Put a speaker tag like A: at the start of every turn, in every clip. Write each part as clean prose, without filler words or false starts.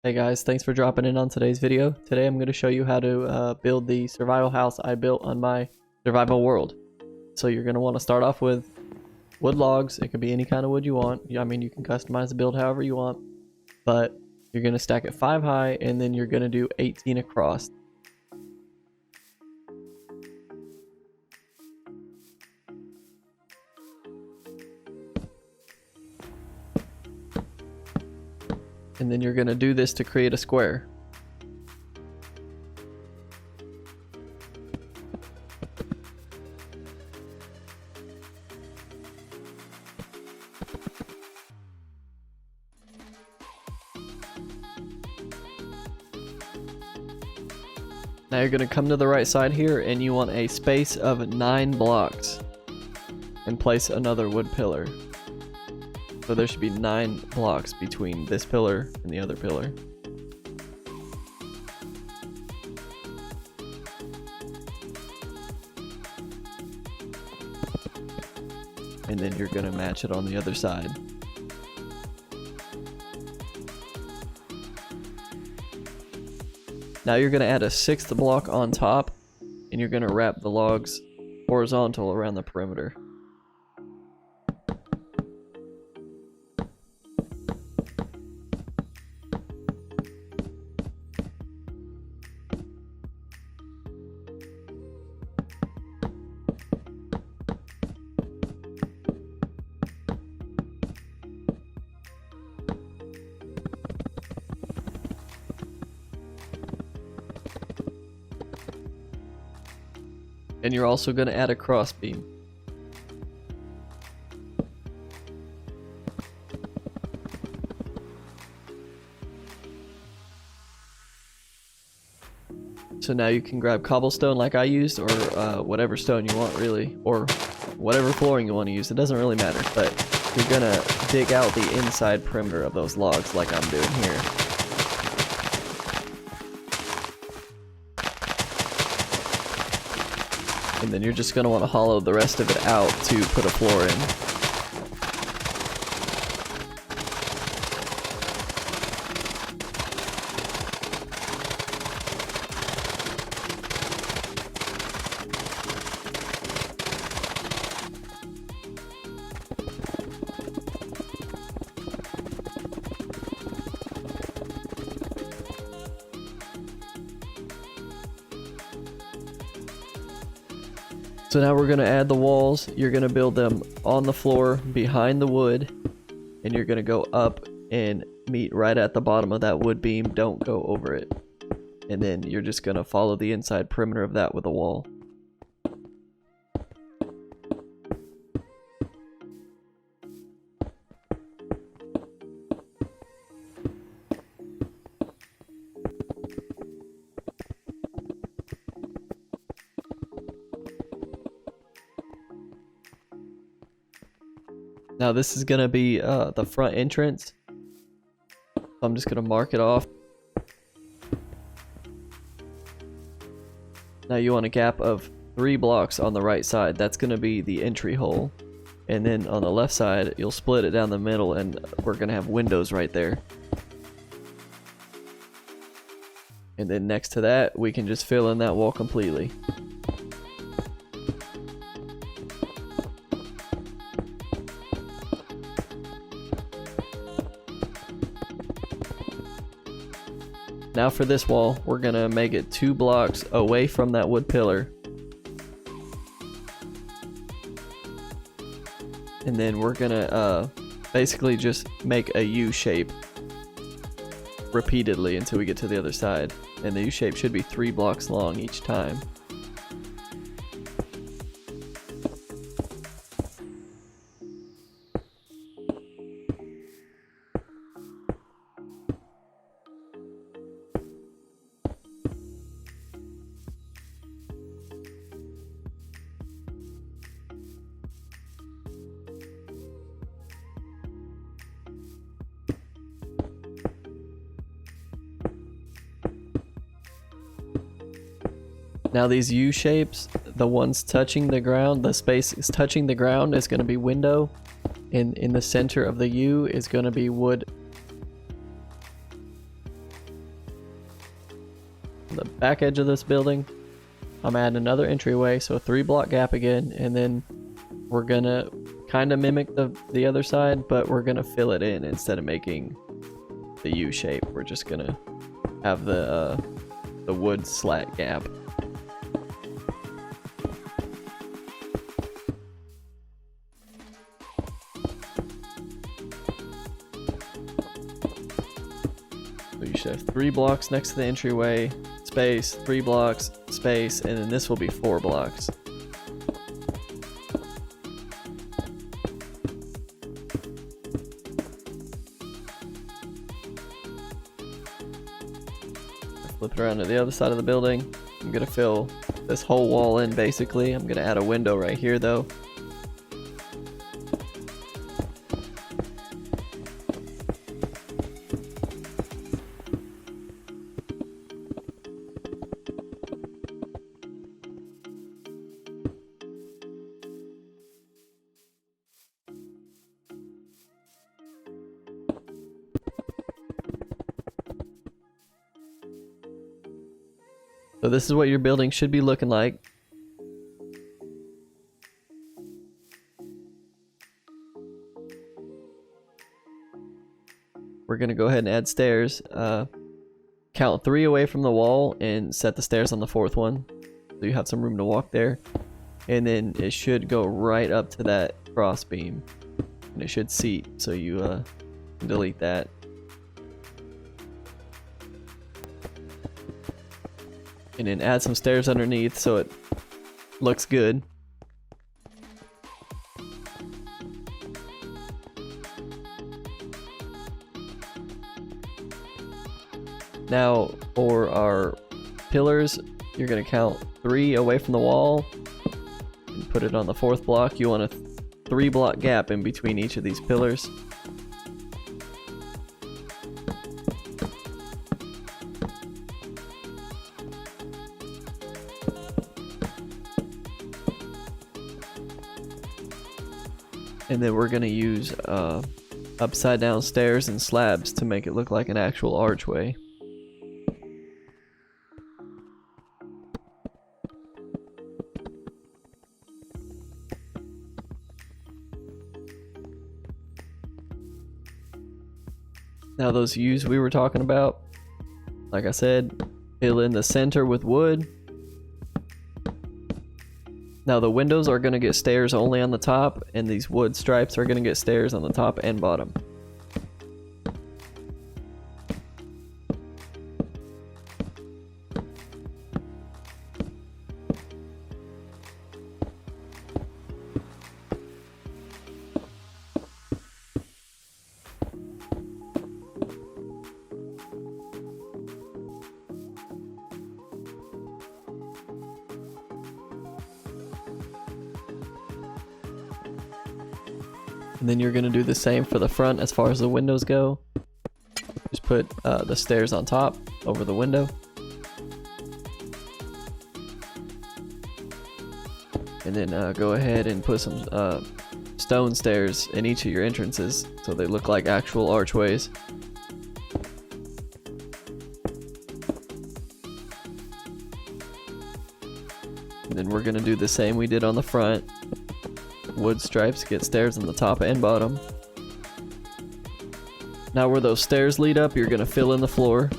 A: Hey guys, thanks for dropping in on today's video. Today I'm going to show you how to build the survival house I built on my survival world. So you're going to want to start off with wood logs. It could be any kind of wood you want. I mean, you can customize the build however you want. But you're going to stack it 5 high and then you're going to do 18 across. And then you're going to do this to create a square. Now you're going to come to the right side here and you want a space of 9 blocks and place another wood pillar. So there should be 9 blocks between this pillar and the other pillar. And then you're going to match it on the other side. Now you're going to add a 6th block on top and you're going to wrap the logs horizontal around the perimeter. And you're also going to add a cross beam. So now you can grab cobblestone like I used, or whatever stone you want really, or whatever flooring you want to use. It doesn't really matter, but you're going to dig out the inside perimeter of those logs like I'm doing here. And then you're just going to want to hollow the rest of it out to put a floor in. So now we're going to add the walls. You're going to build them on the floor behind the wood, and you're going to go up and meet right at the bottom of that wood beam. Don't go over it. And then you're just going to follow the inside perimeter of that with a wall. Now this is going to be the front entrance. So I'm just going to mark it off. Now you want a gap of 3 blocks on the right side. That's going to be the entry hole. And then on the left side, you'll split it down the middle and we're going to have windows right there. And then next to that, we can just fill in that wall completely. Now for this wall, we're going to make it 2 blocks away from that wood pillar. And then we're going to basically just make a U shape repeatedly until we get to the other side. And the U shape should be 3 blocks long each time. Now these U shapes, the ones touching the ground, the space is touching the ground is going to be window, and in the center of the U is going to be wood. On the back edge of this building, I'm adding another entryway, so a 3-block gap again, and then we're gonna kind of mimic the other side, but we're gonna fill it in instead of making the U shape. We're just gonna have the wood slat gap. So you should have 3 blocks next to the entryway, space, 3 blocks, space, and then this will be 4 blocks. Flip it around to the other side of the building. I'm gonna fill this whole wall in basically. I'm gonna add a window right here though. So this is what your building should be looking like. We're gonna go ahead and add stairs. Count 3 away from the wall and set the stairs on the 4th one, so you have some room to walk there. And then it should go right up to that cross beam, and it should seat. So you delete that. And then add some stairs underneath so it looks good. Now for our pillars, you're going to count 3 away from the wall and put it on the 4th block. You want a 3-block gap in between each of these pillars. And then we're going to use upside down stairs and slabs to make it look like an actual archway. Now those U's we were talking about, like I said, fill in the center with wood. Now the windows are going to get stairs only on the top, and these wood stripes are going to get stairs on the top and bottom. And then you're going to do the same for the front as far as the windows go. Just put the stairs on top over the window. And then go ahead and put some stone stairs in each of your entrances so they look like actual archways. And then we're going to do the same we did on the front. Wood stripes get stairs on the top and bottom. Now where those stairs lead up, you're going to fill in the floor,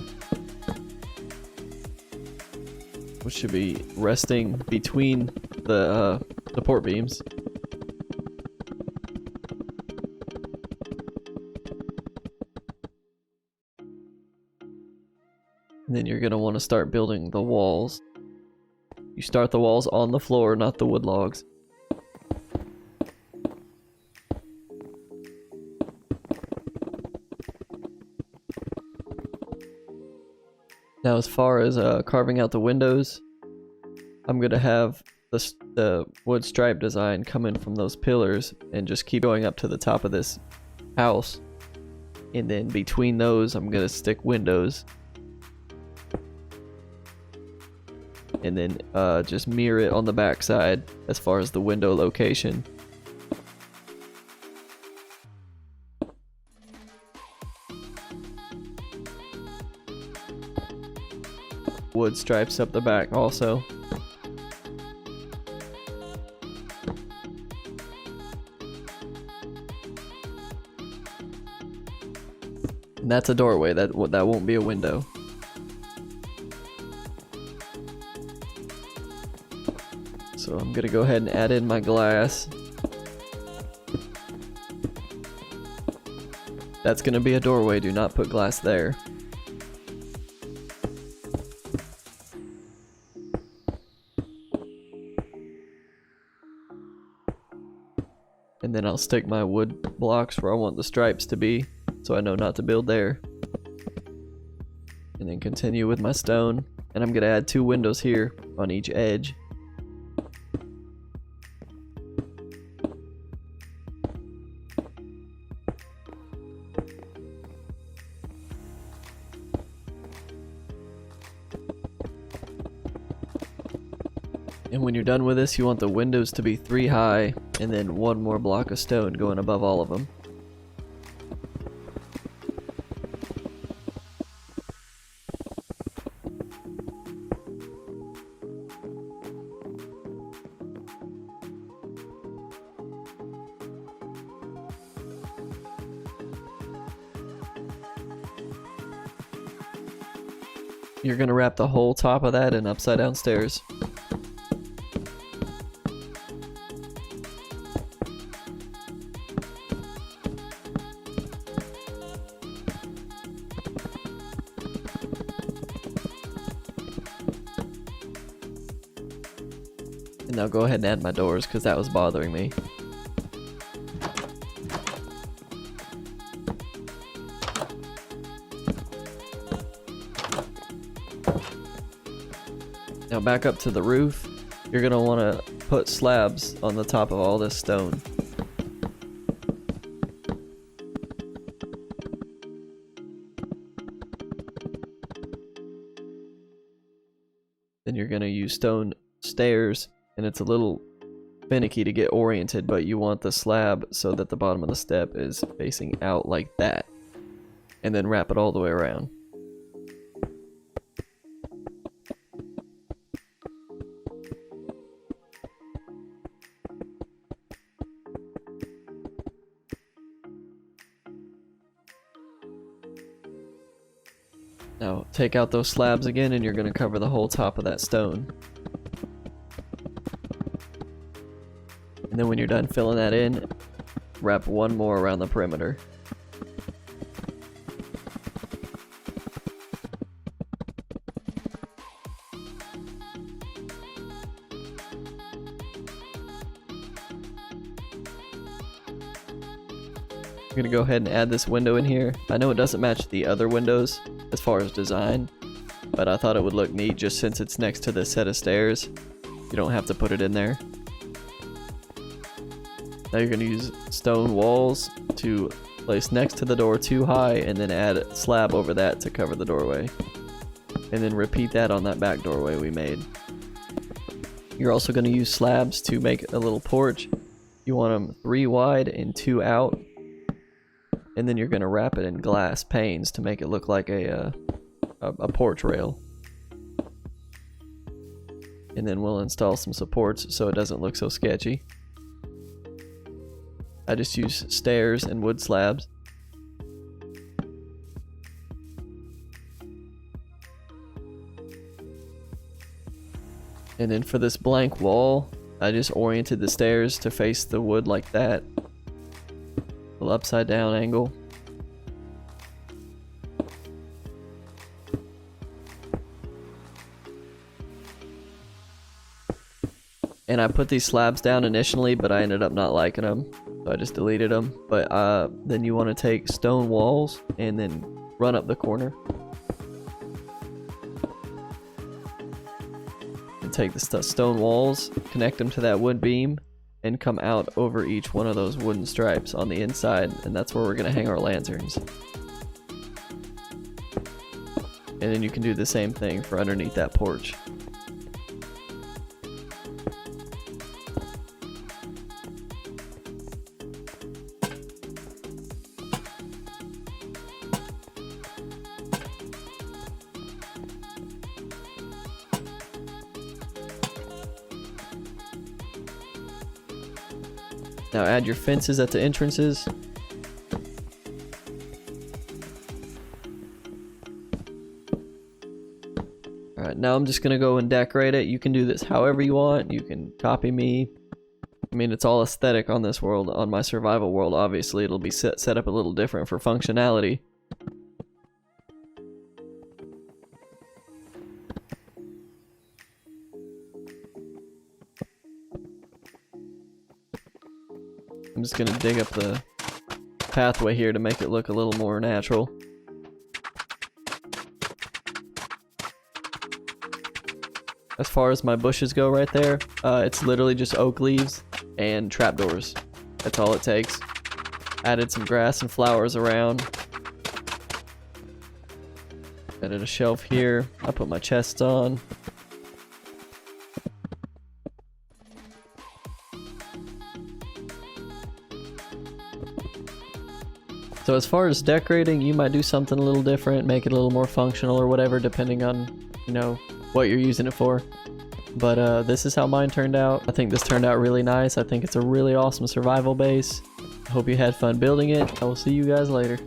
A: which should be resting between the support beams. And then you're going to want to start building the walls. You start the walls on the floor, not the wood logs. Now as far as carving out the windows, I'm going to have the wood stripe design come in from those pillars and just keep going up to the top of this house. And then between those, I'm going to stick windows. And then just mirror it on the back side as far as the window location. wood stripes up the back also. And that's a doorway, that won't be a window. So I'm gonna go ahead and add in my glass. That's gonna be a doorway, do not put glass there. And then I'll stick my wood blocks where I want the stripes to be, so I know not to build there. And then continue with my stone. And I'm gonna add 2 windows here on each edge. And when you're done with this, you want the windows to be 3 high, and then 1 more block of stone going above all of them. You're gonna wrap the whole top of that in upside down stairs. And now go ahead and add my doors, because that was bothering me. Now back up to the roof, you're going to want to put slabs on the top of all this stone. Then you're going to use stone stairs, and it's a little finicky to get oriented, but you want the slab so that the bottom of the step is facing out like that. And then wrap it all the way around. Now take out those slabs again, and you're going to cover the whole top of that stone. And then when you're done filling that in, wrap 1 more around the perimeter. I'm going to go ahead and add this window in here. I know it doesn't match the other windows as far as design, but I thought it would look neat just since it's next to this set of stairs. You don't have to put it in there. Now you're going to use stone walls to place next to the door 2 high, and then add a slab over that to cover the doorway. And then repeat that on that back doorway we made. You're also going to use slabs to make a little porch. You want them 3 wide and 2 out. And then you're going to wrap it in glass panes to make it look like a porch rail. And then we'll install some supports so it doesn't look so sketchy. I just use stairs and wood slabs. And then for this blank wall, I just oriented the stairs to face the wood like that. A little upside down angle. And I put these slabs down initially, but I ended up not liking them, so I just deleted them. But then you want to take stone walls and then run up the corner. And take the stone walls, connect them to that wood beam, and come out over each one of those wooden stripes on the inside, and that's where we're going to hang our lanterns. And then you can do the same thing for underneath that porch. Now add your fences at the entrances. Alright, now I'm just gonna go and decorate it. You can do this however you want. You can copy me. I mean, it's all aesthetic on this world. On my survival world, obviously, it'll be set up a little different for functionality. I'm just gonna dig up the pathway here to make it look a little more natural. As far as my bushes go right there, it's literally just oak leaves and trapdoors. That's all it takes. Added some grass and flowers around. Added a shelf here. I put my chests on. So as far as decorating, you might do something a little different, make it a little more functional or whatever, depending on, you know, what you're using it for. But this is how mine turned out. I think this turned out really nice. I think it's a really awesome survival base. I hope you had fun building it. I will see you guys later.